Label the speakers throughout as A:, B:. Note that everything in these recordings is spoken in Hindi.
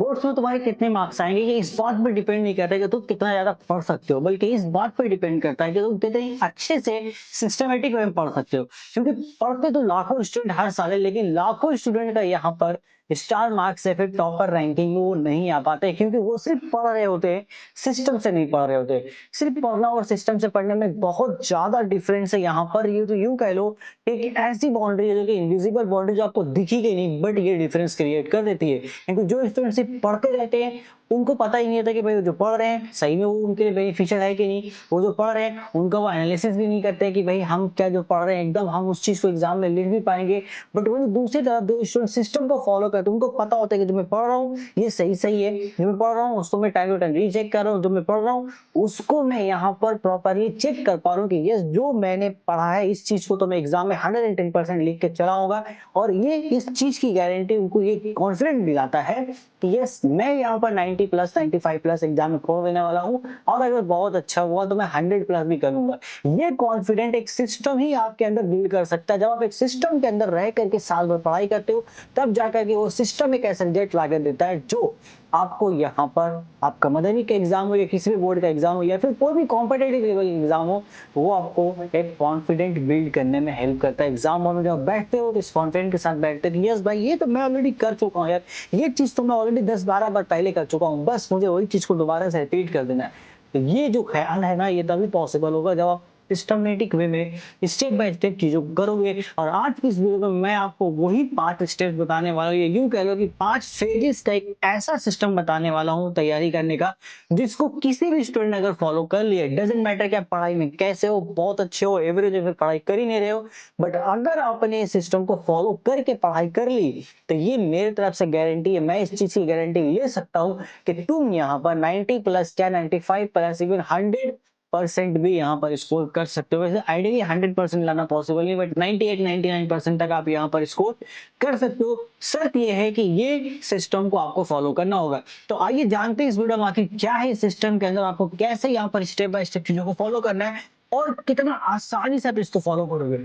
A: बोर्ड्स में तुम्हारे कितने मार्क्स आएँगे ये इस बात पे डिपेंड नहीं करता कि तुम कितना ज़्यादा पढ़ सकते हो, बल्कि इस बात पे डिपेंड करता है कि तुम कितने अच्छे से सिस्टमैटिक वे में पढ़ सकते हो। क्योंकि पढ़ते तो लाखों स्टूडेंट हर साल है, लेकिन लाखों स्टूडेंट का यहाँ पर स्टार मार्क्स या फिर टॉपर रैंकिंग में वो नहीं आ पाते, क्योंकि वो सिर्फ पढ़ रहे होते हैं, सिस्टम से नहीं पढ़ रहे होते। सिर्फ पढ़ना और सिस्टम से पढ़ने में बहुत ज़्यादा डिफरेंस है यहाँ पर। ये तो यूँ कह लो कि एक ऐसी बाउंड्री है जो कि इनविजिबल बाउंड्री जो आपको दिखेगी नहीं, बट ये डिफरेंस क्रिएट कर देती है। क्योंकि जो स्टूडेंट सिर्फ पढ़ते रहते हैं उनको पता ही नहीं होता कि भाई वो जो पढ़ रहे हैं सही में वो उनके लिए बेनिफिशियल है कि नहीं। वो जो पढ़ रहे हैं उनका वो एनालिसिस भी नहीं करते कि भाई हम क्या जो पढ़ रहे हैं एकदम हम उस चीज को एग्जाम में लिख भी पाएंगे। बट वो दूसरी तरफ जो स्टूडेंट सिस्टम को फॉलो करते हैं उनको पता होता है कि जो मैं पढ़ रहा हूँ ये सही है, जो मैं पढ़ रहा हूँ उसको मैं टाइम टू टाइम रीचेक कर रहा हूँ, जो मैं पढ़ रहा हूँ उसको मैं यहाँ पर प्रॉपरली चेक कर पा रहा हूँ कि यस जो मैंने पढ़ा है इस चीज को तो मैं एग्जाम में 110% लिख के चला होगा। और ये इस चीज की गारंटी उनको ये कॉन्फिडेंस दिलाता है कि यस मैं यहाँ पर 90 प्लस 95 प्लस एग्जाम में खोल देने वाला हूँ, और अगर बहुत अच्छा हुआ तो मैं 100 प्लस भी करूंगा। ये कॉन्फिडेंट एक सिस्टम ही आपके अंदर बिल्ड कर सकता है। जब आप एक सिस्टम के अंदर रह करके साल भर पढ़ाई करते हो तब जाकर के वो सिस्टम एक ऐसा रिजल्ट ला कर देता है जो आपको यहाँ पर आपका मदनी का एग्जाम हो या किसी भी बोर्ड का एग्जाम हो या फिर कोई भी कॉम्पिटेटिव लेवल एग्जाम हो, वो आपको एक कॉन्फिडेंट बिल्ड करने में हेल्प करता है। एग्जाम हॉल में जब बैठते हो तो इस कॉन्फिडेंट के साथ बैठते हो, यस भाई ये तो मैं ऑलरेडी कर चुका हूँ यार, ये चीज तो मैं ऑलरेडी 10-12 बार पहले कर चुका हूँ, बस मुझे वही चीज को दोबारा से रिपीट कर देना है। तो ये जो ख्याल है ना ये तभी पॉसिबल होगा जब आप सिस्टमेटिक वे में स्टेप बाय स्टेप चीजों को करोगे। और आज की इस वीडियो में मैं आपको वही 5 स्टेप्स बताने वाला हूँ, ये यूं कह लो कि 5 फेजेस का एक ऐसा सिस्टम बताने वाला हूँ तैयारी करने का, जिसको किसी भी स्टूडेंट ने अगर फॉलो कर लिया, डजेंट मैटर कि आप पढ़ाई में कैसे हो, बहुत अच्छे हो, एवरेज हो, फिर पढ़ाई कर ही नहीं रहे हो, बट अगर आपने इस सिस्टम को फॉलो करके पढ़ाई कर ली तो ये मेरी तरफ से गारंटी है, मैं इस चीज की गारंटी ले सकता हूँ कि तुम यहाँ पर 90 प्लस क्या 95 प्लस इवन 100% भी यहाँ पर स्कोर कर सकते हो। वैसे आइडियली 100% लाना पॉसिबल नहीं, बट 98-99% तक आप यहाँ पर स्कोर कर सकते हो। शर्त ये है कि ये सिस्टम को आपको फॉलो करना होगा। तो आइए जानते हैं इस वीडियो में आखिर क्या है इस सिस्टम के अंदर, आपको कैसे यहाँ पर स्टेप बाय स्टेप चीजों को फॉलो करना है और कितना आसानी से आप इसको फॉलो करोगे।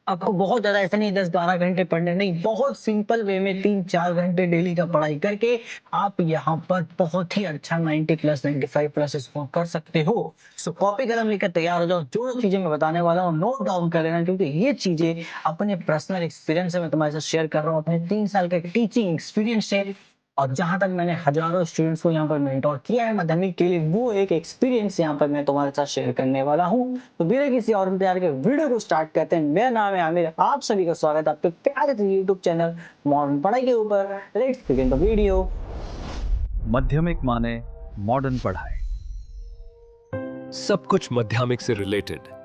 A: आपको बहुत ज्यादा ऐसा नहीं 10-12 घंटे पढ़ने नहीं, बहुत सिंपल वे में 3-4 घंटे डेली का पढ़ाई करके आप यहाँ पर बहुत ही अच्छा 90 प्लस 95 प्लस स्कोर कर सकते हो। सो कॉपी कलम लेकर तैयार हो जाओ, जो चीजें मैं बताने वाला हूँ नोट डाउन कर लेना, क्योंकि ये चीजें अपने पर्सनल एक्सपीरियंस से मैं तुम्हारे साथ शेयर कर रहा हूँ, अपने 3 साल के टीचिंग एक्सपीरियंस से। और जहां तक मैंने हजारों स्टूडेंट्स को यहाँ पर मेंटोर किया है माध्यमिक के लिए, वो एक एक्सपीरियंस यहाँ पर मैं तुम्हारे साथ शेयर करने वाला हूँ। तो बिना किसी और इंतजार के वीडियो को स्टार्ट करते हैं। मेरा नाम है आमिर, आप सभी का स्वागत है आपके प्यारे से यूट्यूब चैनल मॉडर्न पढ़ाई के ऊपर। Let's begin the video.
B: माध्यमिक माने मॉडर्न पढ़ाई,
C: सब कुछ माध्यमिक से रिलेटेड।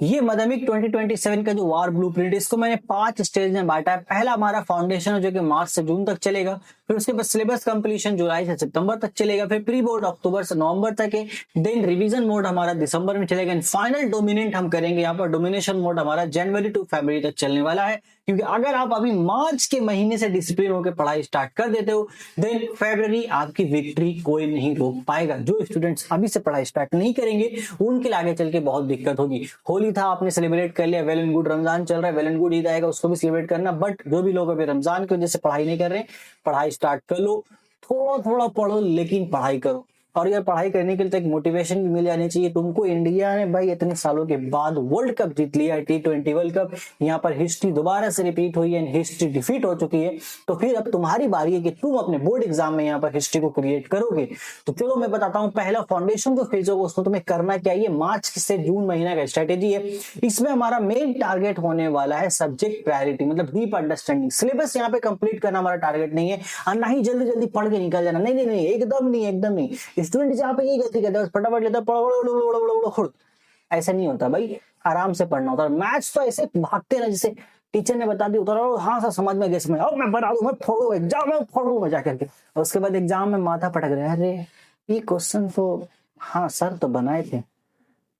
A: ये माध्यमिक 2027 का जो वार ब्लूप्रिंट इसको मैंने 5 स्टेज में बांटा है। पहला हमारा फाउंडेशन है जो कि मार्च से जून तक चलेगा, फिर उसके बाद सिलेबस कंप्लीशन जुलाई से सितंबर तक चलेगा, फिर प्री बोर्ड अक्टूबर से नवंबर तक है, देन रिवीजन मोड हमारा दिसंबर में चलेगा, एंड फाइनल डोमिनेंट हम करेंगे यहाँ पर डोमिनेशन मोड हमारा जनवरी टू फरवरी तक चलने वाला है। क्योंकि अगर आप अभी मार्च के महीने से डिसिप्लिन होकर पढ़ाई स्टार्ट कर देते हो देन फरवरी आपकी विक्ट्री कोई नहीं रोक पाएगा। जो स्टूडेंट्स अभी से पढ़ाई स्टार्ट नहीं करेंगे उनके लिए आगे चल के बहुत दिक्कत होगी। होली था आपने सेलिब्रेट कर लिया, वेल एंड गुड, रमजान चल रहा है, वेल एंड गुड, ईद आएगा उसको भी सेलिब्रेट करना, बट जो भी लोग अभी रमजान की वजह से पढ़ाई नहीं कर रहे पढ़ाई स्टार्ट कर लो, थोड़ा थोड़ा पढ़ो लेकिन पढ़ाई करो। और यार पढ़ाई करने के लिए तो एक मोटिवेशन भी मिल जानी चाहिए तुमको। इंडिया ने भाई इतने सालों के बाद वर्ल्ड कप जीत लिया है, T20 वर्ल्ड कप, यहाँ पर हिस्ट्री दोबारा से रिपीट हुई है, हिस्ट्री डिफीट हो चुकी है। तो फिर अब तुम्हारी बारी है कि तुम अपने बोर्ड एग्जाम में यहाँ पर हिस्ट्री को क्रिएट करोगे। तो चलो मैं बताता हूँ पहला फाउंडेशन जो फेज होगा उसमें तुम्हें करना क्या है। मार्च से जून महीना का स्ट्रेटेजी है। इसमें हमारा मेन टारगेट होने वाला है सब्जेक्ट प्रायोरिटी, मतलब डीप अंडरस्टैंडिंग। सिलेबस यहाँ पे कंप्लीट करना हमारा टारगेट नहीं है, और ना ही जल्दी जल्दी पढ़ के निकल जाना, नहीं नहीं नहीं, एकदम नहीं, एकदम नहीं। स्टूडेंट जहाँ पे यही गलती करता है फटाफट लेता है, ऐसा नहीं होता भाई, आराम से पढ़ना होता है। मैथ्स तो ऐसे भागते ना जैसे टीचर ने बता दी उतर, हाँ सर समझ में गया, समझ अब मैं बता दूं, मैं फोड़ू एग्जाम में फोड़ूंगा जाकर के, और उसके बाद एग्जाम में माथा पटक रहा है, अरे ये क्वेश्चन तो हाँ सर तो बनाए थे,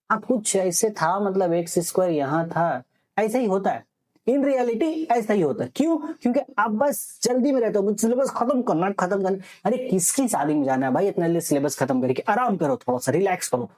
A: हाँ कुछ ऐसे था, मतलब एक्स स्क्वायर यहाँ था, ऐसा ही होता है। इन रियलिटी ऐसा ही होता है। क्यों? क्योंकि आप बस जल्दी में रहते हो, सिलेबस खत्म करना खत्म करना। अरे किसकी शादी में जाना है भाई, इतने सिलेबस खत्म करके आराम करो, थोड़ा सा रिलैक्स करो।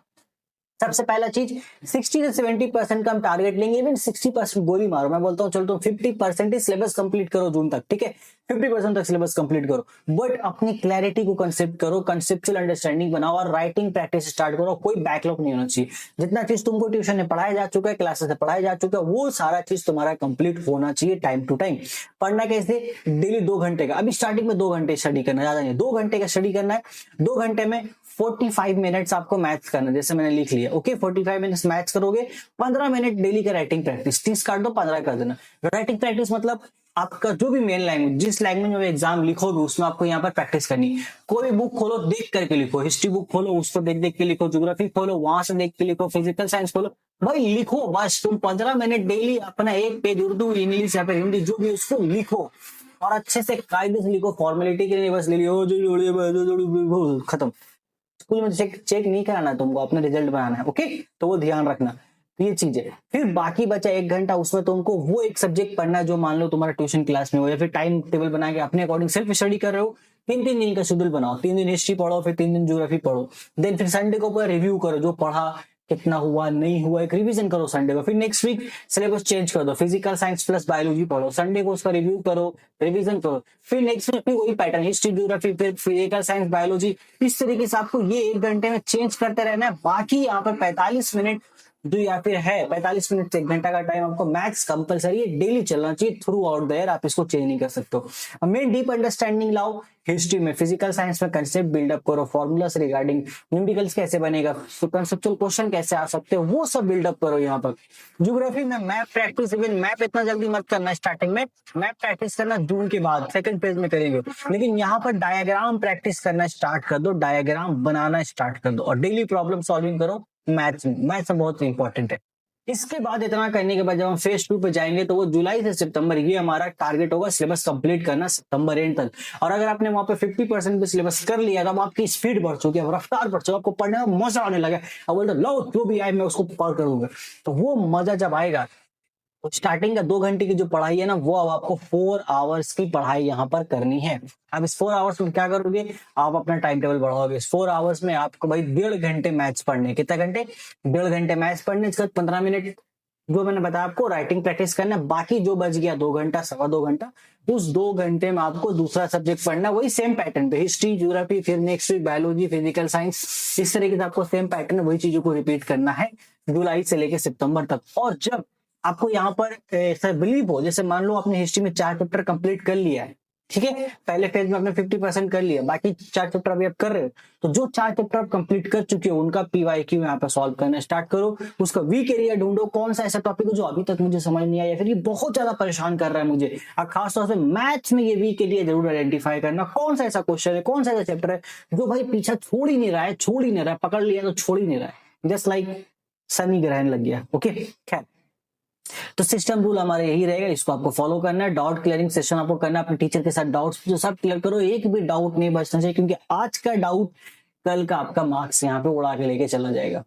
A: सबसे पहला चीज 60 से 70% का हम टारगेट लेंगे, इवन 60% गोली मारो, मैं बोलता हूँ चलो तुम 50% ही सिलेबस कंप्लीट करो जून तक, ठीक है, 50% तक सिलेबस कंप्लीट करो, बट अपनी क्लैरिटी को कंसेप्ट करो, कंसेप्चुअल अंडरस्टैंडिंग बनाओ और राइटिंग प्रैक्टिस स्टार्ट करो। कोई बैकलॉग नहीं होना चाहिए। जितना चीज तुमको ट्यूशन में पढ़ाया जा चुका है, क्लासेस में पढ़ाया जा चुका है, वो सारा चीज तुम्हारा कंप्लीट होना चाहिए टाइम टू टाइम। पढ़ना कैसे? डेली 2 घंटे का, अभी स्टार्टिंग में 2 घंटे स्टडी करना, ज्यादा नहीं, 2 घंटे का स्टडी करना है। 2 घंटे में 45 मिनट्स आपको मैथ्स करना है, जैसे मैंने लिख लिया, ओके 45 मिनट्स मैथ्स करोगे, 15 मिनट डेली का राइटिंग प्रैक्टिस, 30 काट दो, 15 कर देना। राइटिंग प्रैक्टिस मतलब आपका जो भी मेन लैंग्वेज, जिस लैंग्वेज में एग्जाम लिखोगे उसमें आपको यहाँ पर प्रैक्टिस करनी है। कोई बुक खोलो, देख करके लिखो, हिस्ट्री बुक खोलो उसको देख देख के लिखो, ज्योग्राफी खोलो वहां से देख के लिखो, फिजिकल साइंस खोलो, भाई लिखो बस। तुम 15 मिनट डेली अपना एक पेज उर्दू, इंग्लिश या फिर हिंदी जो भी उसको लिखो और अच्छे से कायदे से लिखो, फॉर्मेलिटी के लिए बस ले लियो, खत्म। स्कूल में चेक नहीं कराना तुमको, अपना रिजल्ट बनाना है, ओके, तो वो ध्यान रखना। तो ये चीज है। फिर बाकी बचा 1 घंटा, उसमें तुमको वो एक सब्जेक्ट पढ़ना है जो मान लो तुम्हारा ट्यूशन क्लास में हो, या फिर टाइम टेबल बना के अपने अकॉर्डिंग सेल्फ स्टडी कर रहे हो। 3-3 दिन का शेड्यूल बनाओ, 3 दिन हिस्ट्री पढ़ो, फिर 3 दिन ज्योग्राफी पढ़ो, देन फिर संडे को पूरा रिव्यू करो, जो पढ़ा कितना हुआ नहीं हुआ, एक रिवीजन करो संडे को। फिर नेक्स्ट वीक सिलेबस चेंज कर दो, फिजिकल साइंस प्लस बायोलॉजी पढ़ो, संडे को उसका रिव्यू करो, रिवीजन करो। फिर नेक्स्ट वीक भी वही पैटर्न, हिस्ट्री ज्योग्राफी फिर फिजिकल साइंस बायोलॉजी। इस तरीके से आपको ये 1 घंटे में चेंज करते रहना है। बाकी यहाँ पर 45 मिनट जो या फिर है 45 मिनट से 1 घंटा का टाइम आपको मैथ्स कंपलसरी है, डेली चलना चाहिए थ्रू आउट द ईयर, आप इसको चेंज नहीं कर सकते हो। मेन डीप अंडरस्टैंडिंग लाओ, हिस्ट्री में, फिजिकल साइंस में कंसेप्ट बिल्डअप करो, फॉर्मूलास रिगार्डिंग न्यूमेरिकल्स कैसे बनेगा, कंसेप्चुअल क्वेश्चन कैसे आ सकते हैं, वो सब बिल्डअप करो यहाँ पर। ज्योग्राफी में मैप प्रैक्टिस, इवन मैप इतना जल्दी मत करना, स्टार्टिंग में मैप प्रैक्टिस करना जून के बाद सेकंड फेज में करेंगे, लेकिन यहाँ पर डायग्राम प्रैक्टिस करना स्टार्ट कर दो, डायग्राम बनाना स्टार्ट कर दो, और डेली प्रॉब्लम सॉल्विंग करो मैथ्स में। मैथ्स बहुत इंपॉर्टेंट है। इसके बाद इतना करने के बाद जब हम फेज 2 पे जाएंगे तो वो जुलाई से सितंबर, ये हमारा टारगेट होगा सिलेबस कंप्लीट करना सितंबर एंड तक। और अगर आपने वहां पे 50% भी सिलेबस कर लिया तो आपकी स्पीड बढ़ चुकी है, रफ्तार बढ़ चुकी है, आपको पढ़ने में मजा आने लगा, अब बोलते लो जो भी आए मैं उसको पढ़ करूंगा। तो वो मजा जब आएगा तो स्टार्टिंग का 2 घंटे की जो पढ़ाई है ना, वो अब आपको 4 आवर्स की पढ़ाई यहाँ पर करनी है। अब इस 4 आवर्स में क्या करोगे, आप अपना टाइम टेबल बढ़ाओगे। इस 4 आवर्स में आपको भाई 1.5 घंटे मैथ्स पढ़ने, कितने घंटे, 1.5 घंटे मैथ्स पढ़ने, इसके बाद 15 मिनट जो मैंने बताया आपको राइटिंग प्रैक्टिस करना। बाकी जो बच गया 2 घंटा, 2.25 घंटा, उस 2 घंटे में आपको दूसरा सब्जेक्ट पढ़ना, वही सेम पैटर्न पे, हिस्ट्री ज्योग्राफी, फिर next week biology, physical science, इस तरीके से आपको सेम पैटर्न वही चीजों को रिपीट करना है जुलाई से लेकर सितंबर तक। और जब आपको यहाँ पर ऐसा बिलीव हो, जैसे मान लो आपने हिस्ट्री में 4 चैप्टर कंप्लीट कर लिया है, ठीक है, पहले फेज में आपने 50% कर लिया, बाकी 4 चैप्टर अभी आप कर रहे हो, तो जो 4 चैप्टर आप कंप्लीट कर चुके हो उनका पीवाईक्यू यहाँ पर सॉल्व करना स्टार्ट करो। उसका वीक एरिया ढूंढो, कौन सा ऐसा टॉपिक है जो अभी तक मुझे समझ नहीं आया, फिर ये बहुत ज्यादा परेशान कर रहा है मुझे, और खासतौर से मैथ्स में ये वीक एरिया जरूर आइडेंटिफाई करना, कौन सा ऐसा क्वेश्चन है, कौन सा ऐसा चैप्टर है जो भाई पीछा छोड़ ही नहीं रहा है, पकड़ लिया तो छोड़ ही नहीं रहा है, जस्ट लाइक शनि ग्रहण लग गया। ओके, खैर, तो सिस्टम रूल हमारे यही रहेगा, इसको आपको फॉलो करना है। डाउट क्लियरिंग सेशन आपको करना है, अपने टीचर के साथ डाउट्स जो सब क्लियर करो, एक भी डाउट नहीं बचना चाहिए, क्योंकि आज का डाउट कल का आपका मार्क्स यहाँ पे उड़ा के लेके चला जाएगा।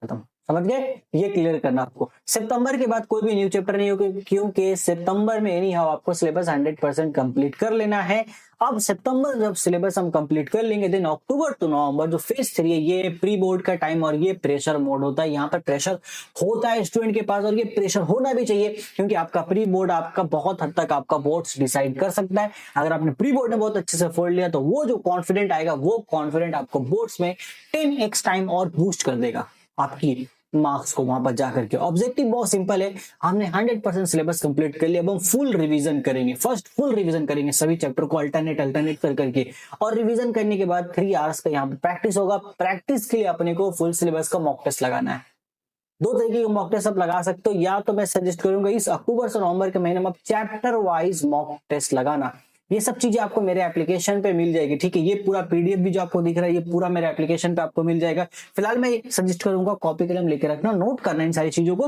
A: खत्म, समझ गए, ये क्लियर करना आपको। सितंबर के बाद कोई भी न्यू चैप्टर नहीं होगा, क्योंकि सितंबर में एनी हाउ आपको सिलेबस 100% कंप्लीट कर लेना है। अब सितंबर जब सिलेबस हम कंप्लीट कर लेंगे, देन अक्टूबर टू नवंबर जो फेज 3 है, ये प्री बोर्ड का टाइम और ये प्रेशर मोड होता है। यहाँ पर प्रेशर होता है स्टूडेंट के पास, और ये प्रेशर होना भी चाहिए, क्योंकि आपका प्री बोर्ड आपका बहुत हद तक आपका बोर्ड्स डिसाइड कर सकता है। अगर आपने प्री बोर्ड में बहुत अच्छे से फोड़ लिया तो वो जो कॉन्फिडेंट आएगा, वो कॉन्फिडेंट आपको बोर्ड्स में 10x टाइम और बूस्ट कर देगा आपकी मार्क्स को वहां पर जाकर के। ऑब्जेक्टिव बहुत सिंपल है, हमने 100% सिलेबस कंप्लीट कर लिया, अब हम फुल रिवीजन करेंगे। फर्स्ट फुल रिवीजन करेंगे सभी चैप्टर को अल्टरनेट कर करके, और रिवीजन करने के बाद 3 आवर्स का यहाँ पे प्रैक्टिस होगा। प्रैक्टिस के लिए अपने को फुल सिलेबस का मॉक टेस्ट लगाना है। 2 तरीके के मॉक टेस्ट आप लगा सकते हो, या तो मैं सजेस्ट करूंगा इस अक्टूबर से नवंबर के महीने में आप चैप्टर वाइज मॉक टेस्ट लगाना। ये सब चीजें आपको मेरे एप्लीकेशन पे मिल जाएगी, ठीक है। ये पूरा पीडीएफ भी जो आपको दिख रहा है, ये पूरा मेरे एप्लीकेशन पे आपको मिल जाएगा। फिलहाल मैं सजेस्ट करूंगा कॉपी कलम लेके रखना, नोट करना इन सारी चीजों को।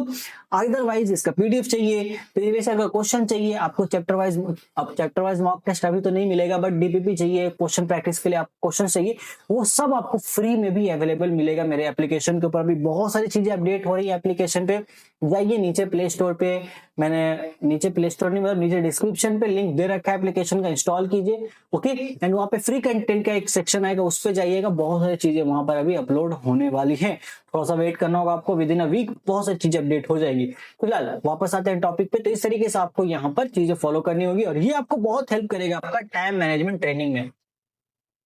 A: अदरवाइज इसका पीडीएफ चाहिए, प्रीवियस ईयर का क्वेश्चन चाहिए आपको, चैप्टर वाइज मॉक टेस्ट अभी तो नहीं मिलेगा, बट डीपीपी चाहिए, क्वेश्चन प्रैक्टिस के लिए आपको क्वेश्चन चाहिए, वो सब आपको फ्री में भी अवेलेबल मिलेगा मेरे एप्लीकेशन के ऊपर। अभी बहुत सारी चीजें अपडेट हो रही है एप्लीकेशन पे, जाइए नीचे प्ले स्टोर पे, मैंने नीचे प्ले स्टोर नहीं मतलब नीचे डिस्क्रिप्शन पे लिंक दे रखा है एप्लीकेशन का, इंस्टॉल कीजिए। ओके, एंड वहाँ पे फ्री कंटेंट का एक सेक्शन आएगा, उस पे जाइएगा, बहुत सारी चीजें वहां पर अभी अपलोड होने वाली है। थोड़ा सा वेट करना होगा आपको, विद इन अ वीक बहुत सारी चीजें अपडेट हो जाएगी। फिलहाल वापस आते हैं टॉपिक पे। तो इस तरीके से आपको यहाँ पर चीजें फॉलो करनी होगी और ये आपको बहुत हेल्प करेगा आपका टाइम मैनेजमेंट ट्रेनिंग में,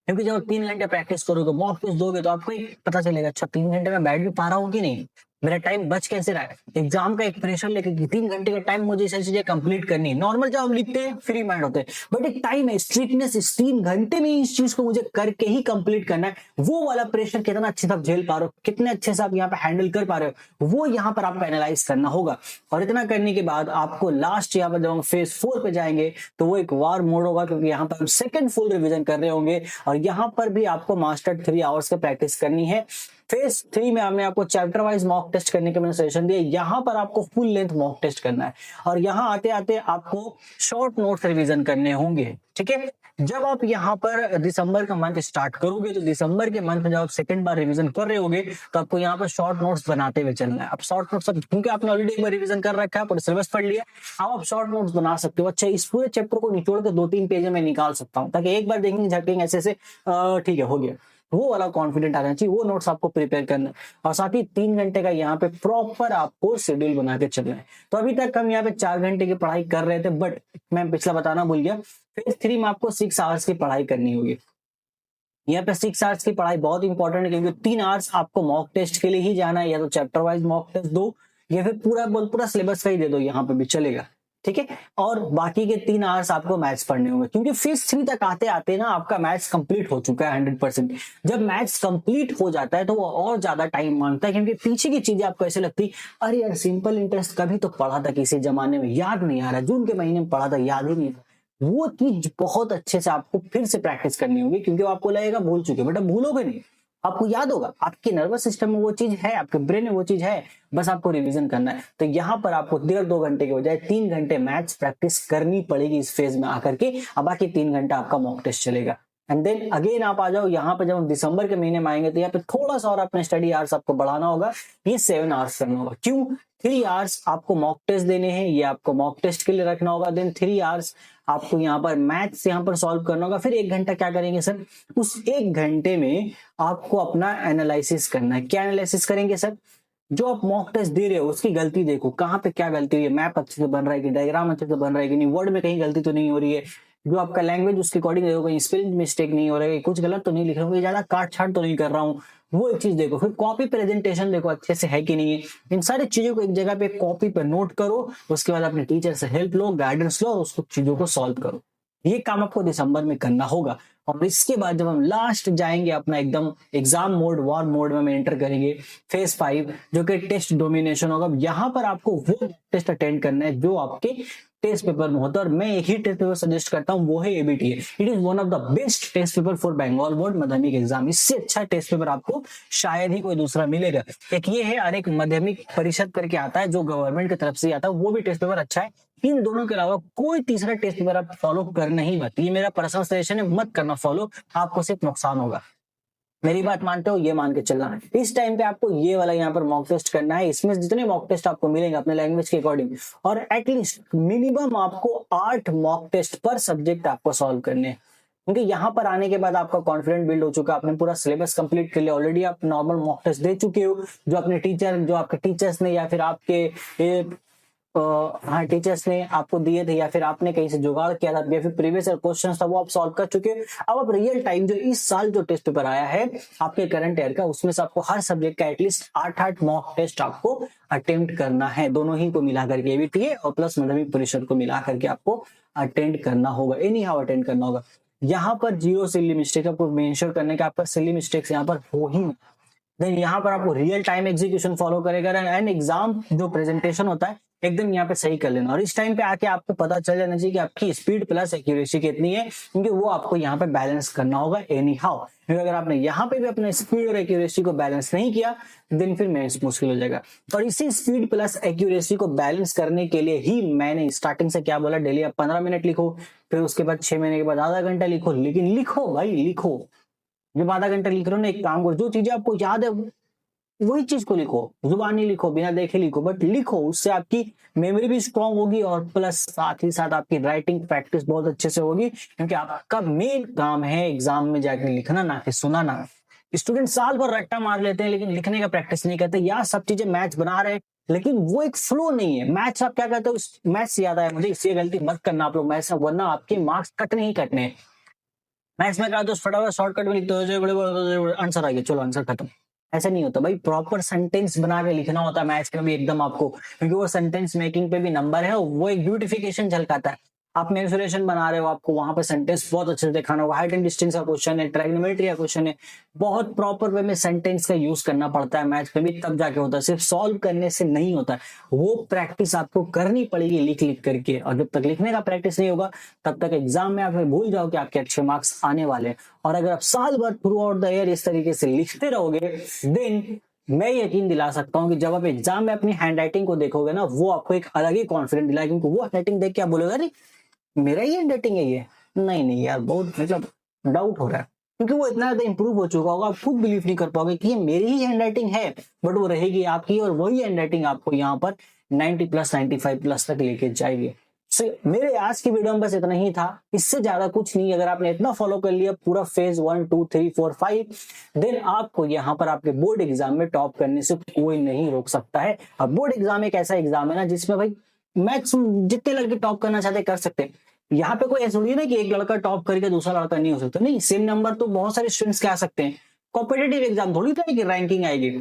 A: क्योंकि जब 3 घंटे प्रैक्टिस करोगे, मॉक टेस्ट दोगे, तो आपको एक पता चलेगा अच्छा 3 घंटे में बैठ भी पा रहा हूँ कि नहीं, मेरा टाइम बच कैसे रहा है। एग्जाम का एक प्रेशर लेके कि 3 घंटे का टाइम मुझे सारी चीजें कंप्लीट करनी है। नॉर्मल जब हम लिखते हैं फ्री माइंड होते हैं, बट एक टाइम है, स्ट्रिक्टनेस, इस 3 घंटे में इस चीज को मुझे करके ही कंप्लीट करना है। वो वाला प्रेशर कितना अच्छे से आप झेल पा रहे हो, कितने अच्छे से आप यहाँ पे हैंडल कर पा रहे हो, वो यहाँ पर आपको एनालाइज करना होगा। और इतना करने के बाद आपको लास्ट यहाँ पर जब हम फेज 4 पे जाएंगे तो वो एक वार मोड होगा, क्योंकि यहाँ पर हम सेकंड फुल रिवीजन कर रहे होंगे और यहाँ पर भी आपको मास्टर 3 आवर्स का प्रैक्टिस करनी है। फेज 3 में हमने आपको चैप्टर वाइज मॉक टेस्ट करने के मैंने सजेशन दिया, यहाँ पर आपको फुल लेंथ मॉक टेस्ट करना है और यहाँ आते आते आपको शॉर्ट नोट्स रिवीजन करने होंगे। ठीक है, जब आप यहाँ पर दिसंबर का मंथ स्टार्ट करोगे तो दिसंबर के मंथ में जब आप सेकंड बार रिवीजन कर रहे होगे तो आपको यहाँ पर शॉर्ट नोट्स बनाते हुए चलना है। अब शॉर्ट नोट्स क्योंकि आपने ऑलरेडी एक बार रिवीजन कर रखा है, पूरा सिलेबस पढ़ लिया, अब आप शॉर्ट नोट्स बना सकते हो। अच्छा, इस पूरे चैप्टर को निचोड़ के 2-3 पेज में निकाल सकता हूँ, ताकि एक बार देखेंगे झटकेंगे ऐसे ऐसे ठीक है हो गया, वो वाला कॉन्फिडेंट आना चाहिए। वो नोट्स आपको प्रिपेयर करना है और साथ ही 3 घंटे का यहाँ पे प्रॉपर आपको शेड्यूल बना के चलना है। तो अभी तक हम यहाँ पे 4 घंटे की पढ़ाई कर रहे थे, बट मैं पिछला बताना भूल गया, फेज 3 में आपको 6 आवर्स की पढ़ाई करनी होगी। यहाँ पे 6 आवर्स की पढ़ाई बहुत इंपॉर्टेंट है, क्योंकि 3 आवर्स आपको मॉक टेस्ट के लिए ही जाना है, या तो चैप्टर वाइज मॉक टेस्ट दो या फिर पूरा सिलेबस का ही दे दो, यहाँ पे भी चलेगा। ठीक है, और बाकी के 3 आवर्स आपको मैथ्स पढ़ने होंगे, क्योंकि फेज 3 तक आते आते ना आपका मैथ्स कंप्लीट हो चुका है 100%। जब मैथ्स कंप्लीट हो जाता है तो वो और ज्यादा टाइम मांगता है, क्योंकि पीछे की चीजें आपको ऐसे लगती अरे यार सिंपल इंटरेस्ट कभी तो पढ़ा था किसी जमाने में, याद नहीं आ रहा, जून के महीने में पढ़ा था, याद ही नहीं था। वो चीज बहुत अच्छे से आपको फिर से प्रैक्टिस करनी होगी, क्योंकि वो आपको लगेगा भूल चुके, बट अब भूलोगे नहीं, आपको याद होगा, आपके नर्वस सिस्टम में वो चीज है, आपके ब्रेन में वो चीज है, बस आपको रिवीजन करना है। तो यहाँ पर आपको 1.5-2 घंटे के बजाय 3 घंटे मैथ्स प्रैक्टिस करनी पड़ेगी इस फेज में आकर के। अब बाकी 3 घंटा आपका मॉक टेस्ट चलेगा एंड देन अगेन आप आ जाओ यहाँ पे। जब हम दिसंबर के महीने में आएंगे तो यहाँ पे थोड़ा सा और अपने स्टडी आवर्स आपको बढ़ाना होगा, ये 7 आवर्स करना होगा। क्यों? 3 आवर्स आपको मॉक टेस्ट देने हैं, ये आपको मॉक टेस्ट के लिए रखना होगा। देन 3 आवर्स आपको यहाँ पर मैथ्स यहाँ पर सॉल्व करना होगा। फिर 1 घंटा क्या करेंगे सर? उस 1 घंटे में आपको अपना एनालिसिस करना है। क्या एनालिसिस करेंगे सर? जो आप मॉक टेस्ट दे रहे हो उसकी गलती देखो, कहाँ पे क्या गलती हुई है, मैप अच्छे से बन रहा है कि, डायग्राम अच्छे से बन रहा है कि नहीं, वर्ड में कहीं गलती तो नहीं हो रही है, जो आपका लैंग्वेज उसके अकॉर्डिंग देखो, कहीं स्पेलिंग मिस्टेक नहीं हो रहा है, कुछ गलत तो नहीं लिख रहा हूँ, ज्यादा काट छाट तो नहीं कर रहा हूँ, वो एक चीज देखो। फिर कॉपी प्रेजेंटेशन देखो अच्छे से है कि नहीं है। इन सारी चीजों को एक जगह पे कॉपी पे नोट करो, उसके बाद अपने टीचर से हेल्प लो, गाइडेंस लो, उसको चीजों को सॉल्व करो। ये काम आपको दिसंबर में करना होगा। और इसके बाद जब हम लास्ट जाएंगे अपना एकदम एग्जाम मोड, वॉर मोड में हम एंटर करेंगे फेज 5, जो कि टेस्ट डोमिनेशन होगा। यहाँ पर आपको वो टेस्ट अटेंड करना है जो आपके टेस्ट पेपर में होता है, और मैं एक ही टेस्ट पेपर सजेस्ट करता हूँ, वो है ABTA. It is one of the best test paper for Bengal board Madhyamik exam. इससे अच्छा टेस्ट पेपर आपको शायद ही कोई दूसरा मिलेगा। एक ये है और एक माध्यमिक परिषद करके आता है जो गवर्नमेंट की तरफ से आता है, वो भी टेस्ट पेपर अच्छा है। इन दोनों के अलावा कोई तीसरा टेस्ट पेपर आप फॉलो करना ही मत, ये मेरा पर्सनल सजेशन है, मत करना फॉलो, आपको सिर्फ नुकसान होगा। मेरी बात मानते हो? ये मान के चलना है। इस टाइम पे आपको ये वाला यहाँ पर मॉक टेस्ट करना है। इसमें जितने मॉक टेस्ट आपको मिलेंगे अपने लैंग्वेज के अकॉर्डिंग, और एटलीस्ट मिनिमम आपको 8 मॉक टेस्ट पर सब्जेक्ट आपको सॉल्व करने हैं, क्योंकि यहाँ पर आने के बाद आपका कॉन्फिडेंस बिल्ड हो चुका, आपने पूरा सिलेबस कंप्लीट कर लिया, ऑलरेडी आप नॉर्मल मॉक टेस्ट दे चुके हो, जो आपके टीचर्स ने या फिर आपके हाँ टीचर्स ने आपको दिए थे, या फिर आपने कहीं से जुगाड़ किया था, या फिर प्रीवियस क्वेश्चन था वो आप सॉल्व कर चुके हो। अब आप रियल टाइम जो इस साल जो टेस्ट पेपर आया है आपके करंट ईयर का, उसमें से आपको हर सब्जेक्ट का एटलीस्ट 8 मॉक टेस्ट आपको अटेम्प्ट करना है, दोनों ही को मिला करके, एबीटीए और प्लस माध्यमिक परिषद को मिला करके आपको अटेंड करना होगा, एनी हाउ अटेंड करना होगा। यहाँ पर 0 सिली मिस्टेक आपको मेंशन करने का, आपका सिली मिस्टेक्स यहाँ पर हो ही नहीं। देन यहाँ पर आपको रियल टाइम एग्जीक्यूशन फॉलो करेगा, एंड एग्जाम जो प्रेजेंटेशन होता है एकदम यहाँ पे सही कर लेना। और इस टाइम पे आके आपको पता चल जाना चाहिए कि आपकी स्पीड प्लस एक्यूरेसी कितनी है, क्योंकि वो आपको यहाँ पे बैलेंस करना होगा एनी हाउ। क्योंकि अगर आपने यहाँ पे भी अपने स्पीड और एक्यूरेसी को बैलेंस नहीं किया देन फिर मेंस मुश्किल हो जाएगा। और इसी स्पीड प्लस एक्यूरेसी को बैलेंस करने के लिए ही मैंने स्टार्टिंग से क्या बोला, डेली आप 15 मिनट लिखो, फिर उसके बाद 6 महीने के बाद आधा घंटा लिखो, लेकिन लिखो भाई लिखो। जब आधा घंटा लिख रहे हो ना, एक काम करो, जो चीजें आपको याद है वही चीज को लिखो, जुबानी लिखो, बिना देखे लिखो, बट लिखो, उससे आपकी मेमोरी भी स्ट्रांग होगी और प्लस साथ ही साथ आपकी राइटिंग प्रैक्टिस बहुत अच्छे से होगी, क्योंकि आपका मेन काम है एग्जाम में जाकर लिखना, ना कि सुनाना। स्टूडेंट साल भर रट्टा मार लेते हैं लेकिन लिखने का प्रैक्टिस नहीं करते, या सब चीजें मैथ्स बना रहे हैं लेकिन वो एक फ्लो नहीं है। मैथ्स आप क्या कहते हो, मैथ्स याद आया मुझे, इससे गलती मत करना आप लोग मैथ्स, वरना आपके मार्क्स कटने ही कटने। मैथ्स में कहा तो फटाफट शॉर्टकट में लिखते हो, आंसर आ गया, चलो आंसर खत्म। ऐसा नहीं होता भाई, प्रॉपर सेंटेंस बना के लिखना होता है मैथ्स में भी एकदम आपको, क्योंकि वो सेंटेंस मेकिंग पे भी नंबर है, वो एक ब्यूटिफिकेशन झलकाता है। आप मेंसुरेशन बना रहे हो, आपको वहां पे सेंटेंस बहुत अच्छे से दिखाना होगा, हाइट एंड डिस्टेंस का क्वेश्चन है, ट्राइगोनोमेट्री का क्वेश्चन है, बहुत प्रॉपर वे में सेंटेंस का यूज करना पड़ता है मैथ्स में भी, तब जाके होता है, सिर्फ सॉल्व करने से नहीं होता है, वो प्रैक्टिस आपको करनी पड़ेगी लिख लिख करके, और जब तक लिखने का प्रैक्टिस नहीं होगा तब तक एग्जाम में आप भूल जाओ कि आपके अच्छे मार्क्स आने वाले हैं। और अगर आप साल भर थ्रू आउट द ईयर इस तरीके से लिखते रहोगे, देन मैं यकीन दिला सकता हूं कि जब आप एग्जाम में अपनी हैंडराइटिंग को देखोगे ना, वो आपको एक अलग ही कॉन्फिडेंस दिलाएगा, क्योंकि वो हैंडराइटिंग देख के आप बोलोगे अरे मेरा ही हैंडराइटिंग है ये, नहीं यार बहुत मतलब डाउट हो रहा है, क्योंकि वो इतना ज्यादा इंप्रूव हो चुका होगा, आप खुद बिलीव नहीं कर पाओगे कि ये मेरी ही हैंडराइटिंग है, बट वो रहेगी आपकी, और वही हैंडराइटिंग आपको यहाँ पर 90 प्लस 95 प्लस तक लेके जाएगी। मेरे आज की वीडियो में बस इतना ही था, इससे ज्यादा कुछ नहीं। अगर आपने इतना फॉलो कर लिया पूरा फेज 1 2 3 4 5, देन आपको यहाँ पर आपके बोर्ड एग्जाम में टॉप करने से कोई नहीं रोक सकता है। अब बोर्ड एग्जाम एक ऐसा एग्जाम है ना जिसमें भाई मैथ्स जितने लड़के टॉप करना चाहते कर सकते हैं। यहाँ पे कोई ऐसा नहीं ना कि एक लड़का टॉप करके दूसरा लड़का नहीं हो सकता, नहीं, सेम नंबर तो बहुत सारे स्टूडेंट्स के आ सकते हैं। कॉम्पिटिटिव एग्जाम थोड़ी था कि रैंकिंग आएगी,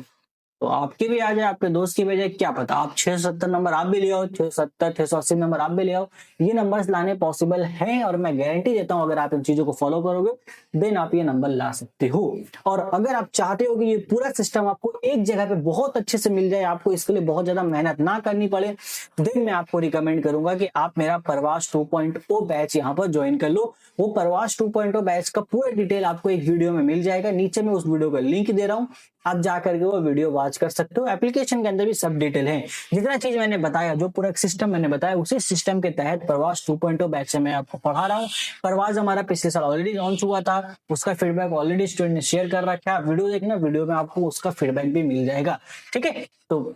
A: तो आपके भी आ जाए, आपके दोस्त की भी आ जाए, क्या पता आप 670 नंबर आप भी ले आओ, 670 680 नंबर आप भी ले आओ। ये नंबर्स लाने पॉसिबल हैं, और मैं गारंटी देता हूं अगर आप इन चीजों को फॉलो करोगे देन आप ये नंबर ला सकते हो। और अगर आप चाहते हो कि ये पूरा सिस्टम आपको एक जगह पे बहुत अच्छे से मिल जाए, आपको इसके लिए बहुत ज्यादा मेहनत ना करनी पड़े, देन मैं आपको रिकमेंड करूंगा कि आप मेरा प्रवास 2.0 बैच यहाँ पर ज्वाइन कर लो। वो प्रवास 2.0 बैच का पूरा डिटेल आपको एक वीडियो में मिल जाएगा, नीचे मैं उस वीडियो का लिंक दे रहा हूँ, आप जाकर के वो वीडियो वॉच कर सकते हो। एप्लीकेशन के अंदर भी सब डिटेल है, जितना चीज मैंने बताया, जो पूरा सिस्टम मैंने बताया, उसी सिस्टम के तहत प्रवास 2.0 बैच से मैं आपको पढ़ा रहा हूँ। प्रवास हमारा पिछले साल ऑलरेडी लॉन्च हुआ था, उसका फीडबैक ऑलरेडी स्टूडेंट ने शेयर कर रखा है, वीडियो देखना, वीडियो में आपको उसका फीडबैक भी मिल जाएगा। ठीक है, तो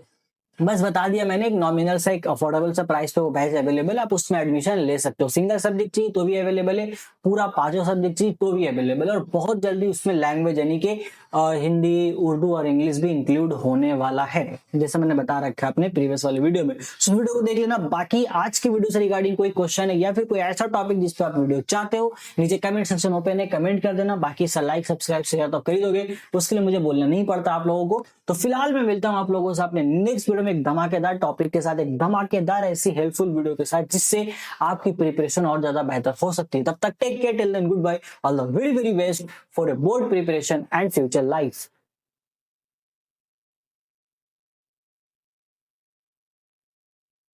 A: बस बता दिया मैंने, एक नॉमिनल सा एक अफोर्डेबल सा प्राइस पे वो बैच अवेलेबल है, आप उसमें एडमिशन ले सकते हो। सिंगल सब्जेक्ट चाहिए तो भी अवेलेबल है, पूरा 5 सब्जेक्ट चाहिए तो भी अवेलेबल है, और बहुत जल्दी उसमें लैंग्वेज यानी कि हिंदी, उर्दू और इंग्लिश भी इंक्लूड होने वाला है, जैसे मैंने बता रखा है अपने प्रीवियस वाले वीडियो में। उस वीडियो को देख लेना। बाकी आज की वीडियो से रिगार्डिंग कोई क्वेश्चन है या फिर कोई ऐसा टॉपिक जिस पर आप वीडियो चाहते हो, नीचे कमेंट सेक्शन ओपन है, कमेंट कर देना। बाकी लाइक सब्सक्राइब शेयर तो कर ही दोगे, उसके लिए मुझे बोलना नहीं पड़ता आप लोगों को। तो फिलहाल मैं मिलता हूं आप लोगों से अपने नेक्स्ट वीडियो में एक धमाकेदार टॉपिक के साथ, एक धमाकेदार ऐसी हेल्पफुल वीडियो के साथ, जिससे आपकी प्रिपरेशन और ज्यादा बेहतर हो सकती है। तब तक take care, till then goodbye, all the very very best for a board preparation and future life.